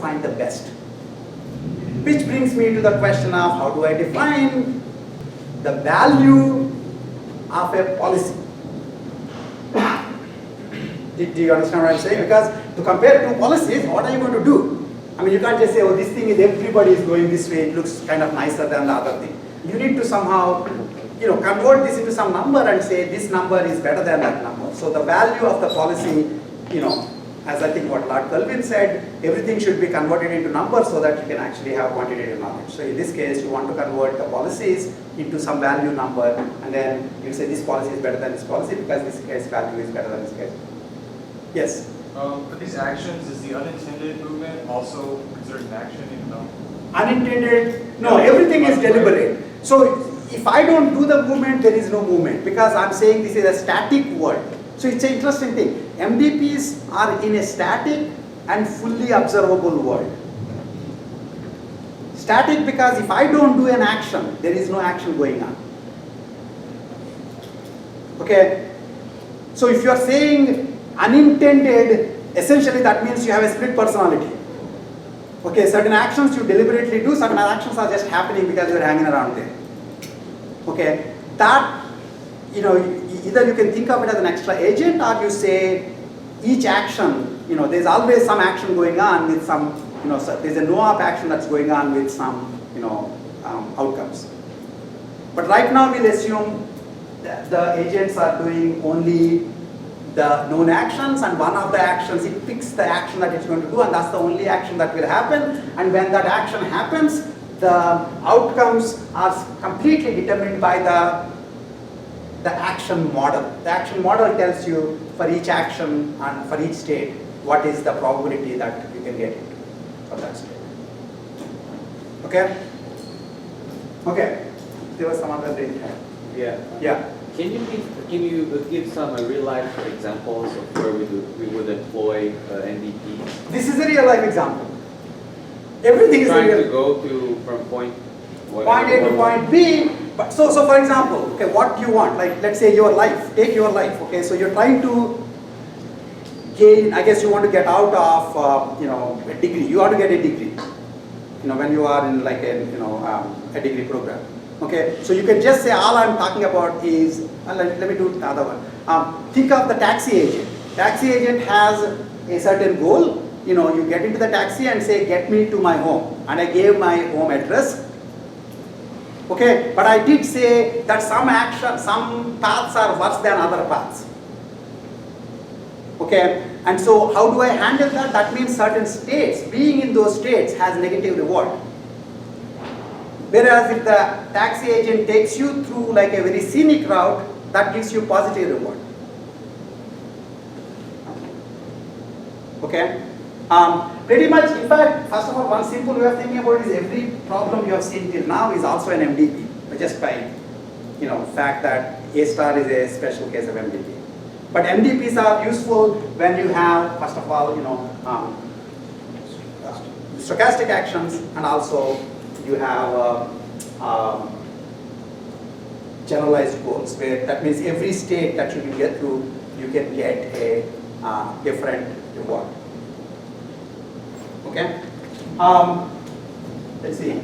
find the best. Which brings me to the question of how do I define the value of a policy? Do you understand what I'm saying? Because to compare two policies, what are you going to do? I mean, you can't just say, oh, this thing is everybody is going this way, it looks kind of nicer than the other thing. You need to somehow, convert this into some number and say this number is better than that number. So the value of the policy, as I think what Lord Kelvin said, everything should be converted into numbers so that you can actually have quantitative knowledge. So in this case, you want to convert the policies into some value number, and then you say this policy is better than this policy because this case value is better than this case. Yes? For these actions, is the unintended movement also considered an action even though? Unintended? No, everything is deliberate. So if I don't do the movement, there is no movement because I'm saying this is a static world. So it's an interesting thing. MDPs are in a static and fully observable world. Static because if I don't do an action, there is no action going on. Okay? So if you are saying unintended, essentially that means you have a split personality. Okay, certain actions you deliberately do, certain actions are just happening because you are hanging around there. Okay, that, either you can think of it as an extra agent or you say each action, there's always some action going on with some, so there's a no-op action that's going on with some, outcomes. But right now we'll assume that the agents are doing only the known actions, and one of the actions, it picks the action that it's going to do, and that's the only action that will happen. And when that action happens, the outcomes are completely determined by the action model. The action model tells you for each action and for each state what is the probability that you can get into for that state. Okay? Okay. There was some other thing. Yeah. Yeah. Can you give some real life examples of where we would employ NDP? This is a real life example. Everything is trying real. to go from point A to point B. But so for example, okay, what you want, like let's say your life, take your life. Okay, so you're trying to gain. I guess you want to get out of a degree. You want to get a degree. When you are in like a degree program. Okay, so you can just say all I'm talking about is, let me do the other one. Think of the taxi agent. Taxi agent has a certain goal. You get into the taxi and say, get me to my home. And I gave my home address. Okay, but I did say that some paths are worse than other paths. Okay, and so how do I handle that? That means certain states, being in those states has negative reward. Whereas if the taxi agent takes you through like a very scenic route, that gives you positive reward. Okay? Pretty much, in fact, first of all, one simple way of thinking about it is every problem you have seen till now is also an MDP, just by, fact that A star is a special case of MDP. But MDPs are useful when you have, first of all, stochastic actions, and also you have generalized goals, where that means every state that you can get through, you can get a different reward. Okay? Let's see.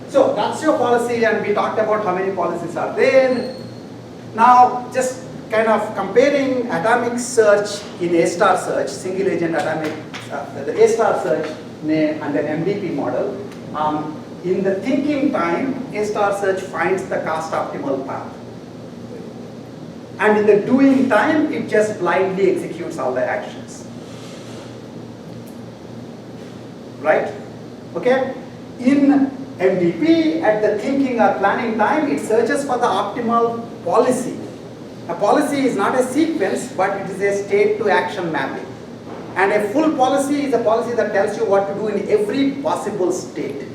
So that's your policy, and we talked about how many policies are there. Now, just kind of comparing atomic search in A star search, single agent atomic, the A star search and an MDP model. In the thinking time, A star search finds the cost optimal path. And in the doing time, it just blindly executes all the actions. Right? Okay? In MDP, at the thinking or planning time, it searches for the optimal policy. A policy is not a sequence, but it is a state to action mapping. And a full policy is a policy that tells you what to do in every possible state.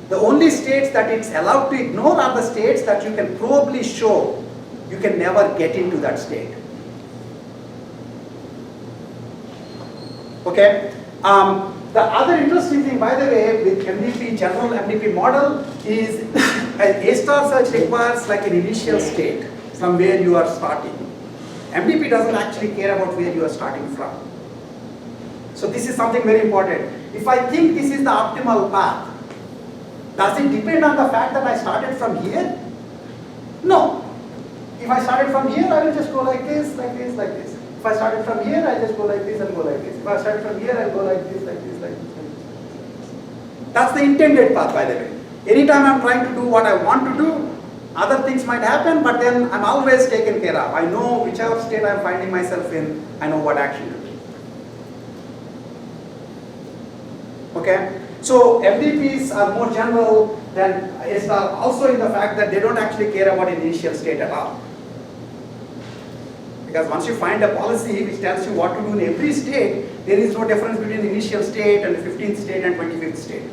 The only states that it's allowed to ignore are the states that you can probably show you can never get into that state. Okay? The other interesting thing, by the way, with MDP, general MDP model is A star search requires like an initial state, somewhere you are starting. MDP doesn't actually care about where you are starting from. So this is something very important. If I think this is the optimal path, does it depend on the fact that I started from here? No. If I started from here, I will just go like this, like this, like this. If I started from here, I just go like this and go like this. If I started from here, I'll go like this, like this, like this, like this. That's the intended path, by the way. Anytime I'm trying to do what I want to do, other things might happen, but then I'm always taken care of. I know whichever state I'm finding myself in, I know what action to do. Okay? So MDPs are more general than A-star, also in the fact that they don't actually care about an initial state at all. Because once you find a policy which tells you what to do in every state, there is no difference between the initial state and the 15th state and 25th state.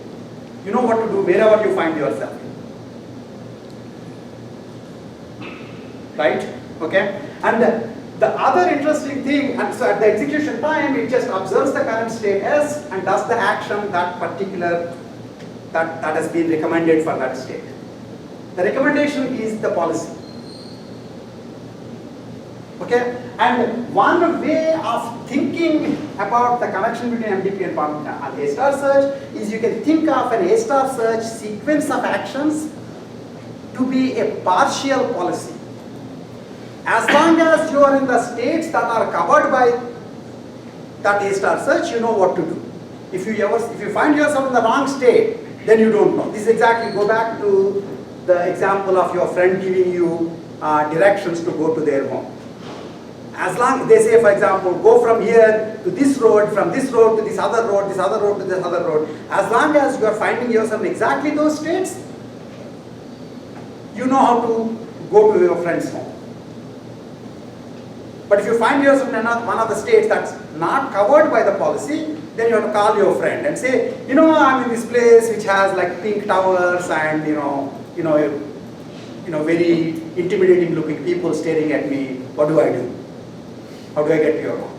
You know what to do wherever you find yourself. Right? Okay? And the other interesting thing, and so at the execution time, it just observes the current state S and does the action that particular, that has been recommended for that state. The recommendation is the policy. Okay? And one way of thinking about the connection between MDP and A-star search is you can think of an A-star search sequence of actions to be a partial policy. As long as you are in the states that are covered by that A-star search, you know what to do. If you find yourself in the wrong state, then you don't know. This is exactly, go back to the example of your friend giving you directions to go to their home. As long, they say, for example, go from here to this road, from this road to this other road, this other road to this other road. As long as you are finding yourself in exactly those states, you know how to go to your friend's home. But if you find yourself in one of the states that's not covered by the policy, then you have to call your friend and say, you know, I'm in this place which has like pink towers and very intimidating looking people staring at me. What do I do? How do I get to your home?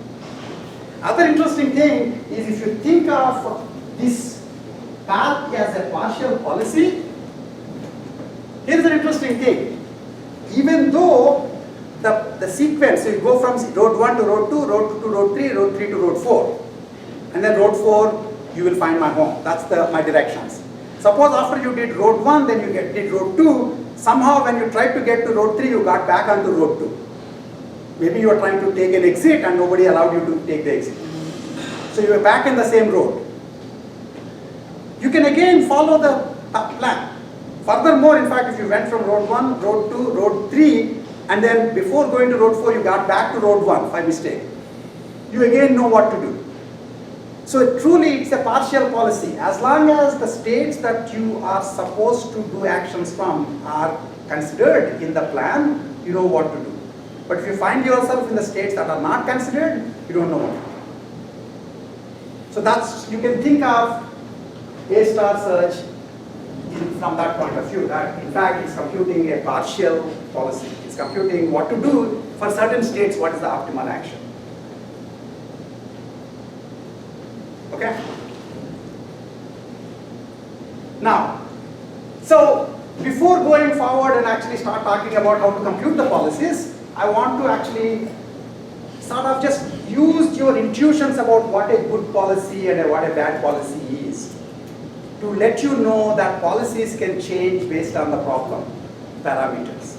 Other interesting thing is if you think of this path as a partial policy, here's an interesting thing. Even though the sequence, so you go from road 1 to road 2, road 2 to road 3, road 3 to road 4. And then road 4, you will find my home. That's my directions. Suppose after you did road 1, then you did road 2. Somehow when you tried to get to road 3, you got back onto road 2. Maybe you were trying to take an exit and nobody allowed you to take the exit. So you were back in the same road. You can again follow the plan. Furthermore, in fact, if you went from road 1, road 2, road 3, and then before going to road 4, you got back to road 1 by mistake, you again know what to do. So truly, it's a partial policy. As long as the states that you are supposed to do actions from are considered in the plan, you know what to do. But if you find yourself in the states that are not considered, you don't know what to do. So that's, you can think of A-star search from that point of view, that in fact it's computing a partial policy. It's computing what to do for certain states, what is the optimal action. Okay? Now, so before going forward and actually start talking about how to compute the policies, I want to actually sort of just use your intuitions about what a good policy and what a bad policy is to let you know that policies can change based on the problem parameters.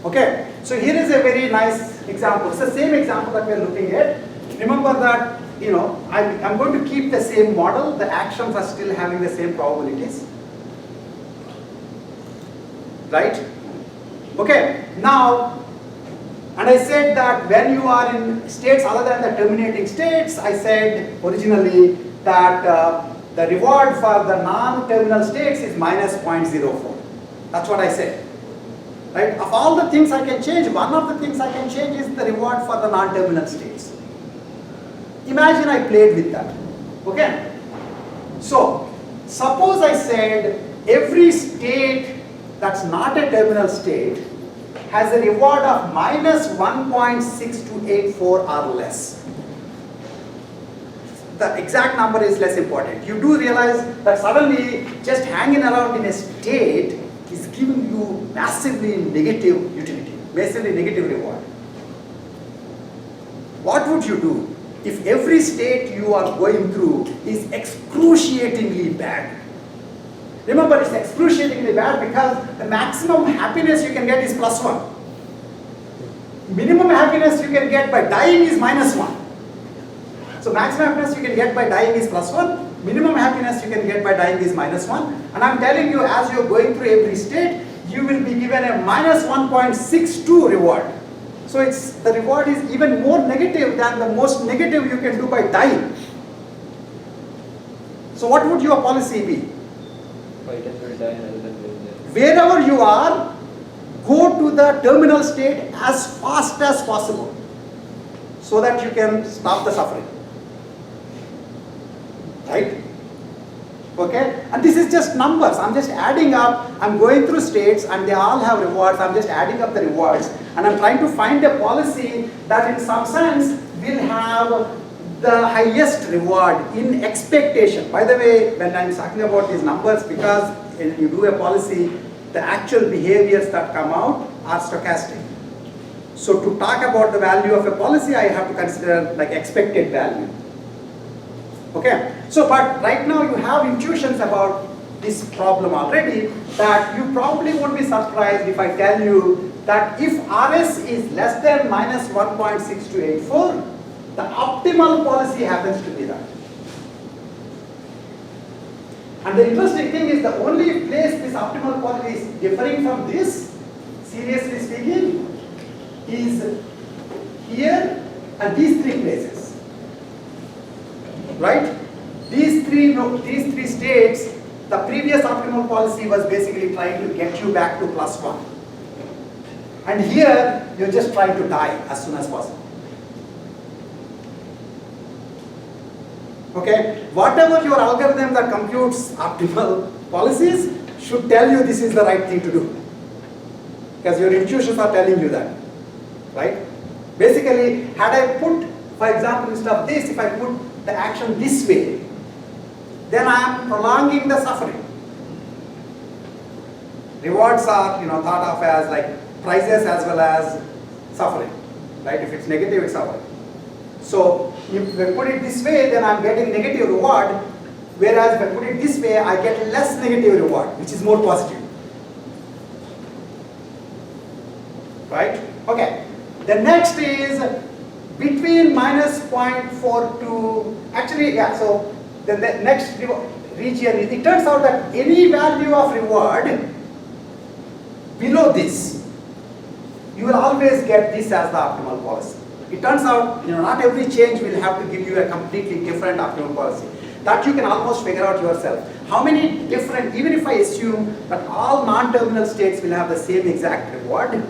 Okay, so here is a very nice example. It's the same example that we are looking at. Remember that, I'm going to keep the same model. The actions are still having the same probabilities. Right? Okay, now, and I said that when you are in states other than the terminating states, I said originally that the reward for the non-terminal states is minus 0.04. That's what I said. Right? Of all the things I can change, one of the things I can change is the reward for the non-terminal states. Imagine I played with that. Okay? So, suppose I said every state that's not a terminal state has a reward of minus 1.6284 or less. The exact number is less important. You do realize that suddenly just hanging around in a state is giving you massively negative utility, massively negative reward. what would you do if every state you are going through is excruciatingly bad? Remember, it's excruciatingly bad because the maximum happiness you can get is +1. Minimum happiness you can get by dying is -1. So maximum happiness you can get by dying is +1. Minimum happiness you can get by dying is -1. And I'm telling you, as you're going through every state, you will be given a -1.62 reward. So the reward is even more negative than the most negative you can do by dying. So what would your policy be? Wherever you are, go to the terminal state as fast as possible so that you can stop the suffering. Right? Okay? And this is just numbers. I'm just adding up. I'm going through states and they all have rewards. I'm just adding up the rewards. And I'm trying to find a policy that in some sense will have the highest reward in expectation. By the way, when I'm talking about these numbers, because when you do a policy, the actual behaviors that come out are stochastic. So to talk about the value of a policy, I have to consider like expected value. Okay, so but right now you have intuitions about this problem already, that you probably won't be surprised if I tell you that if RS is less than -1.6284, the optimal policy happens to be that. And the interesting thing is the only place this optimal policy is differing from this, seriously speaking, is here and these three places. Right? These three states, the previous optimal policy was basically trying to get you back to +1. And here, you're just trying to die as soon as possible. Okay? Whatever your algorithm that computes optimal policies should tell you this is the right thing to do. Because your intuitions are telling you that. Right? Basically, had I put, for example, instead of this, if I put the action this way, then I am prolonging the suffering. Rewards are, thought of as like prizes as well as suffering, right? If it's negative, it's suffering. So if I put it this way, then I'm getting negative reward, whereas if I put it this way, I get less negative reward, which is more positive. Right? Okay. The next is between -0.42, actually, yeah, so the next region, it turns out that any value of reward below this, you will always get this as the optimal policy. It turns out, not every change will have to give you a completely different optimal policy. That you can almost figure out yourself. How many different, even if I assume that all non-terminal states will have the same exact reward,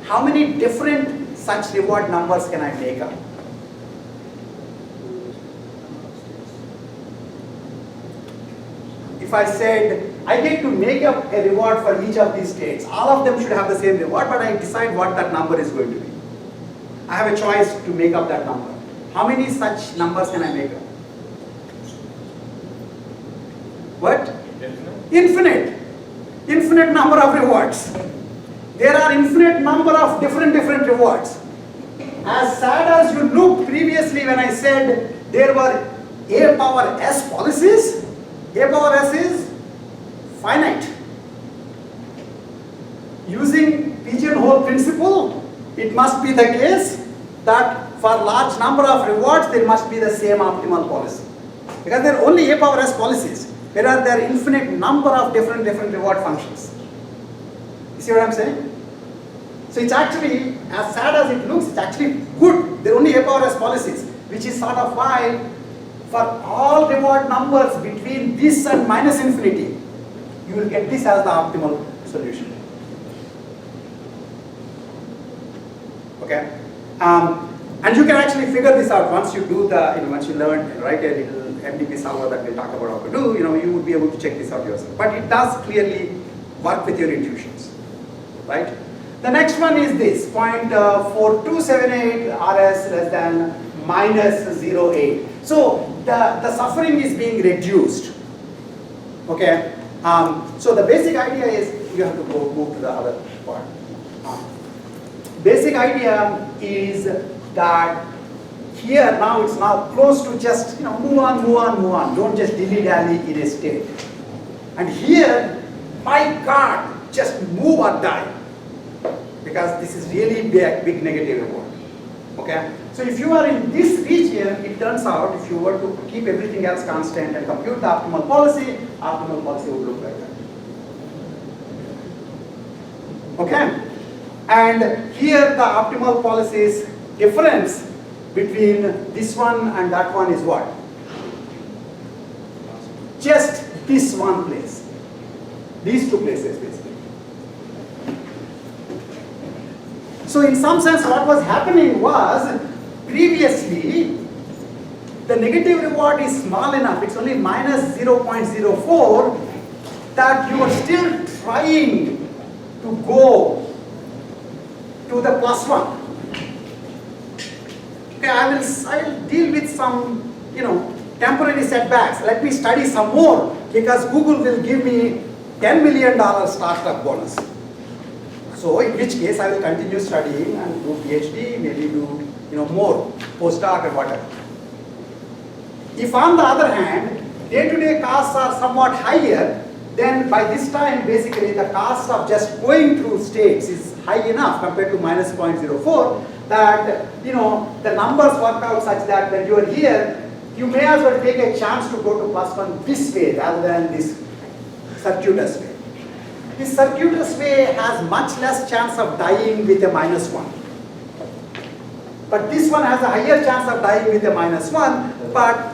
how many different such reward numbers can I make up? If I said, I get to make up a reward for each of these states, all of them should have the same reward, but I decide what that number is going to be. I have a choice to make up that number. How many such numbers can I make up? What? Infinite. Infinite number of rewards. There are infinite number of different rewards. As sad as you looked previously when I said there were A power S policies, A power S is finite. Using pigeonhole principle, it must be the case that for large number of rewards, there must be the same optimal policy. Because there are only A power S policies, whereas there are infinite number of different reward functions. You see what I'm saying? So it's actually, as sad as it looks, it's actually good. There are only A power S policies, which is sort of why for all reward numbers between this and -infinity, you will get this as the optimal solution. Okay? And you can actually figure this out once you do once you learn, write a little MDP solver that we'll talk about how to do, you would be able to check this out yourself. But it does clearly work with your intuitions, right? The next one is this, 0.4278 RS less than -0.08. So the suffering is being reduced, okay? So the basic idea is, you have to move to the other part. Basic idea is that here now it's now close to just move on, move on, move on. Don't just dilly-dally in a state. And here, my God, just move or die. Because this is really big negative reward. Okay? So if you are in this region, it turns out if you were to keep everything else constant and compute the optimal policy would look like that. Okay? And here the optimal policy's difference between this one and that one is what? Just this one place. These two places basically. So in some sense what was happening was, previously the negative reward is small enough, it's only minus 0.04, that you are still trying to go to the plus one. Okay, I will deal with some, temporary setbacks. Let me study some more, because Google will give me $10 million startup bonus. So in which case I will continue studying and do PhD, maybe do more postdoc or whatever. If on the other hand, day-to-day costs are somewhat higher, then by this time basically the cost of just going through states is high enough compared to minus 0.04 that the numbers work out such that when you are here, you may as well take a chance to go to plus one this way rather than this circuitous way. This circuitous way has much less chance of dying with a minus 1. But this one has a higher chance of dying with a minus 1, but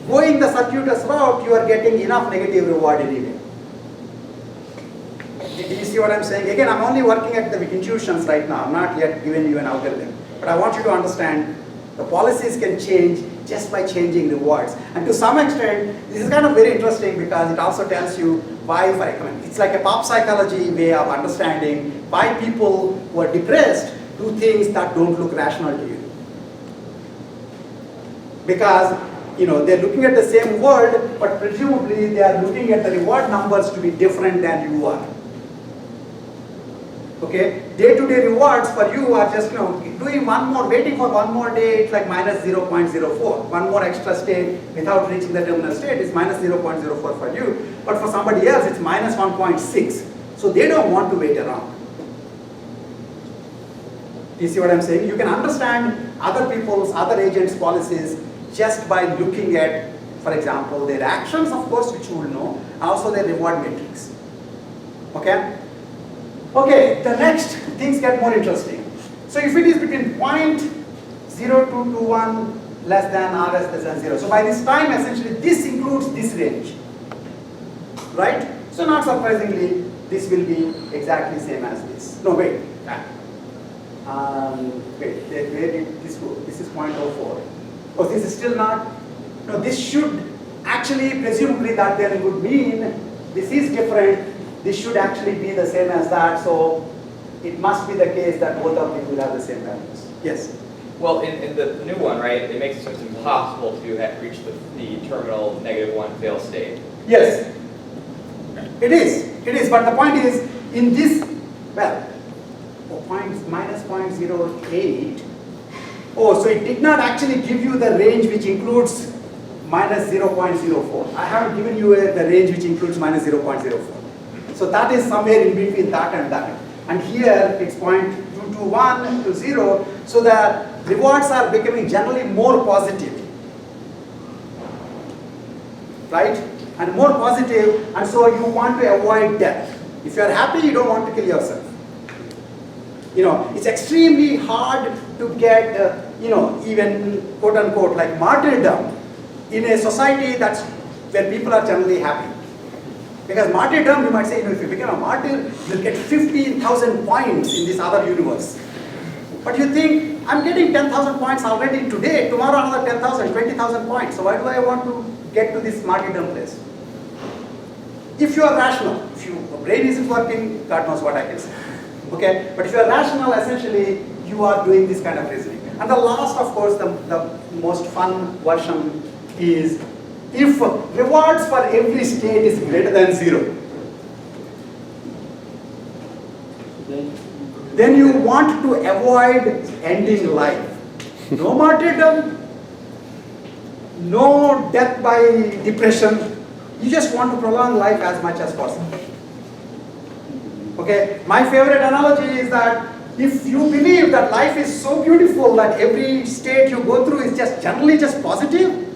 going the circuitous route, you are getting enough negative reward anyway. Do you see what I'm saying? Again, I'm only working at the intuitions right now. I'm not yet giving you an algorithm. But I want you to understand the policies can change just by changing rewards. And to some extent, this is kind of very interesting because it also tells you why, it's like a pop psychology way of understanding why people who are depressed do things that don't look rational to you. Because they're looking at the same world, but presumably they are looking at the reward numbers to be different than you are. Okay, day-to-day rewards for you are just doing one more, waiting for one more day, it's like minus 0.04. One more extra state without reaching the terminal state is minus 0.04 for you. But for somebody else, it's minus 1.6. So they don't want to wait around. Do you see what I'm saying? You can understand other people's, other agents' policies just by looking at, for example, their actions, of course, which you will know, and also their reward matrix. Okay? Okay, the next things get more interesting. So if it is between 0.0221 less than RS less than 0. So by this time, essentially, this includes this range. Right? So not surprisingly, this will be exactly same as this. No, wait. Wait, where did this go? This is 0.04. Oh, this is still not? No, this should actually, presumably that then would mean this is different. This should actually be the same as that. So it must be the case that both of these will have the same values. Yes? Well, in the new one, right, it makes it impossible to reach the terminal -1 fail state. Yes. It is. It is. But the point is, in this, well, minus 0.08. Oh, so it did not actually give you the range which includes minus 0.04. I haven't given you the range which includes minus 0.04. So that is somewhere in between that and that. And here it's 0.221 to 0. So the rewards are becoming generally more positive. Right? And more positive, and so you want to avoid death. If you are happy, you don't want to kill yourself. It's extremely hard to get, even quote unquote like martyrdom in a society that's where people are generally happy. Because martyrdom, you might say, if you become a martyr, you'll get 15,000 points in this other universe. But you think, I'm getting 10,000 points already today, tomorrow another 10,000, 20,000 points. So why do I want to get to this martyrdom place? If you are rational, if your brain isn't working, God knows what I can say. Okay? But if you are rational, essentially, you are doing this kind of reasoning. And the last, of course, the most fun version is if rewards for every state is greater than 0. Then you want to avoid ending life. no martyrdom, no death by depression. You just want to prolong life as much as possible. Okay, my favorite analogy is that if you believe that life is so beautiful that every state you go through is just generally just positive,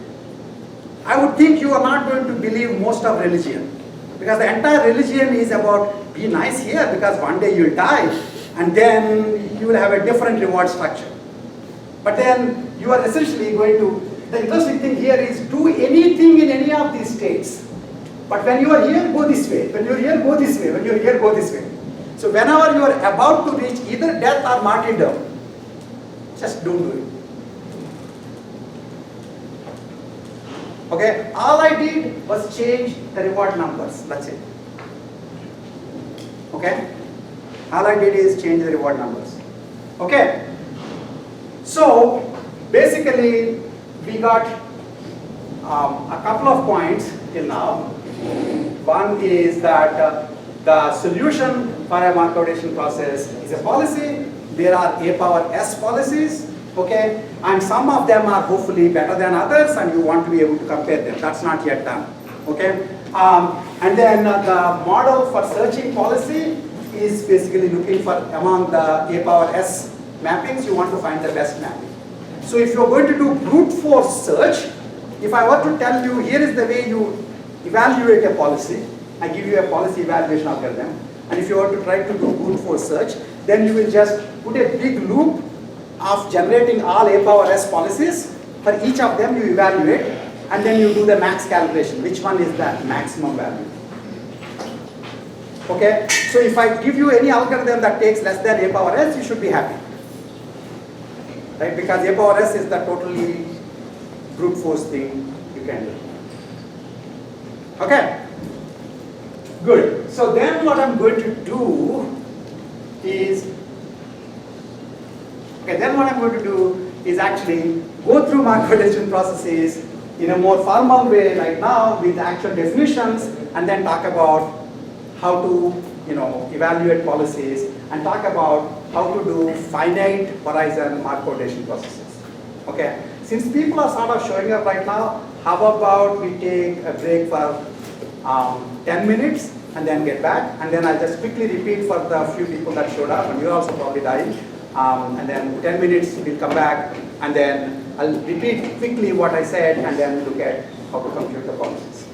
I would think you are not going to believe most of religion. Because the entire religion is about be nice here because one day you'll die and then you will have a different reward structure. But then you are essentially going to, the interesting thing here is do anything in any of these states. But when you are here, go this way. When you are here, go this way. When you are here, go this way. So whenever you are about to reach either death or martyrdom, just don't do it. Okay, all I did was change the reward numbers, that's it. Okay, all I did is change the reward numbers. Okay, so basically we got a couple of points till now. One is that the solution for a Markov-Adhesion process is a policy. There are A power S policies. Okay, and some of them are hopefully better than others and you want to be able to compare them. That's not yet done. Okay, and then the model for searching policy is basically looking for among the A power S mappings, you want to find the best mapping. So if you're going to do brute force search, if I were to tell you here is the way you evaluate a policy, I give you a policy evaluation algorithm, and if you were to try to do brute force search, then you will just put a big loop of generating all A power S policies. For each of them you evaluate and then you do the max calibration. Which one is the maximum value? Okay, so if I give you any algorithm that takes less than A power S, you should be happy. Right, because A power S is the totally brute force thing you can do. Okay, good. So then what I'm going to do is actually go through Markov-Adhesion processes in a more formal way right now with actual definitions and then talk about how to evaluate policies and talk about how to do finite horizon Markov-Adhesion processes. Okay, since people are sort of showing up right now, how about we take a break for 10 minutes and then get back, and then I'll just quickly repeat for the few people that showed up, and you're also probably dying. And then 10 minutes we'll come back and then I'll repeat quickly what I said and then look at how to compute the policies.